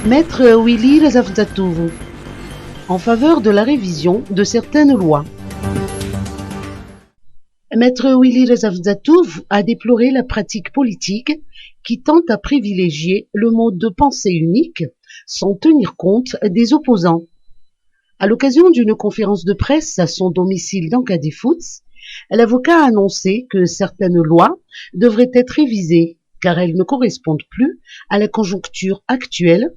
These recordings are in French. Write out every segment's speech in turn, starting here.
Maître Willy Rezavzatouvou, en faveur de la révision de certaines lois. Maître Willy Rezavzatouvou a déploré la pratique politique qui tente à privilégier le mode de pensée unique sans tenir compte des opposants. À l'occasion d'une conférence de presse à son domicile d'Ankadifouts, l'avocat a annoncé que certaines lois devraient être révisées car elles ne correspondent plus à la conjoncture actuelle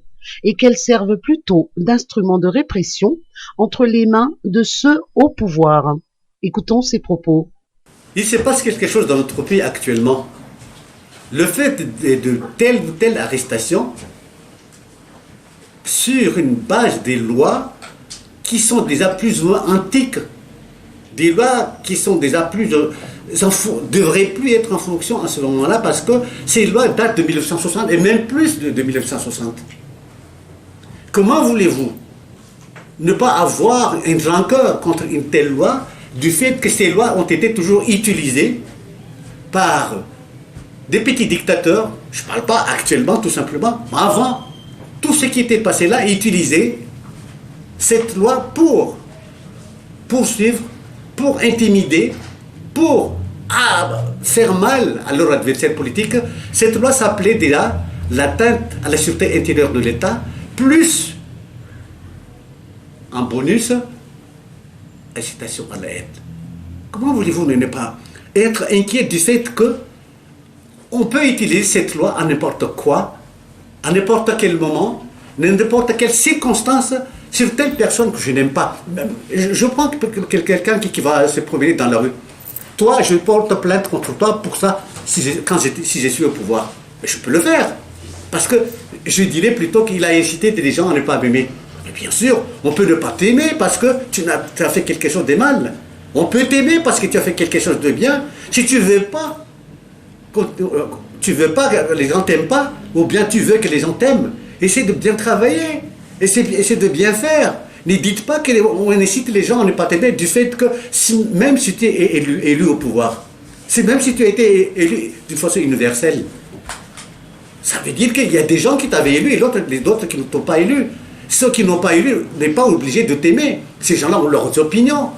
et qu'elles servent plutôt d'instrument de répression entre les mains de ceux au pouvoir. Écoutons ses propos. Il se passe quelque chose dans notre pays actuellement. Le fait de telle ou telle arrestation sur une base des lois qui sont déjà plus ou moins antiques, des lois qui sont déjà plus devraient plus être en fonction à ce moment-là parce que ces lois datent de 1960 et même plus de 1960. Comment voulez-vous ne pas avoir une rancœur contre une telle loi du fait que ces lois ont été toujours utilisées par des petits dictateurs, je ne parle pas actuellement tout simplement, mais avant, tout ce qui était passé là utilisait cette loi pour poursuivre, pour intimider, pour faire mal à leur adversaire politique. Cette loi s'appelait déjà l'atteinte à la sûreté intérieure de l'État, plus en bonus, incitation à la haine. Comment voulez-vous ne pas être inquiet du fait que on peut utiliser cette loi à n'importe quoi, à n'importe quel moment, n'importe quelle circonstance, sur telle personne que je n'aime pas. Je prends quelqu'un qui va se promener dans la rue. Toi, je porte plainte contre toi pour ça, si je suis au pouvoir. Mais je peux le faire. Parce que je dirais plutôt qu'il a incité des gens à ne pas m'aimer. Mais bien sûr, on peut ne pas t'aimer parce que tu as fait quelque chose de mal. On peut t'aimer parce que tu as fait quelque chose de bien. Si tu veux pas que les gens t'aiment pas, ou bien tu veux que les gens t'aiment, essaie de bien travailler. Essaie de bien faire. Ne dites pas qu'on incite les gens à ne pas t'aimer du fait que même si tu es élu au pouvoir, même si tu as été élu d'une façon universelle, ça veut dire qu'il y a des gens qui t'avaient élu et d'autres qui ne t'ont pas élu. Ceux qui n'ont pas élu n'est pas obligé de t'aimer. Ces gens-là ont leurs opinions.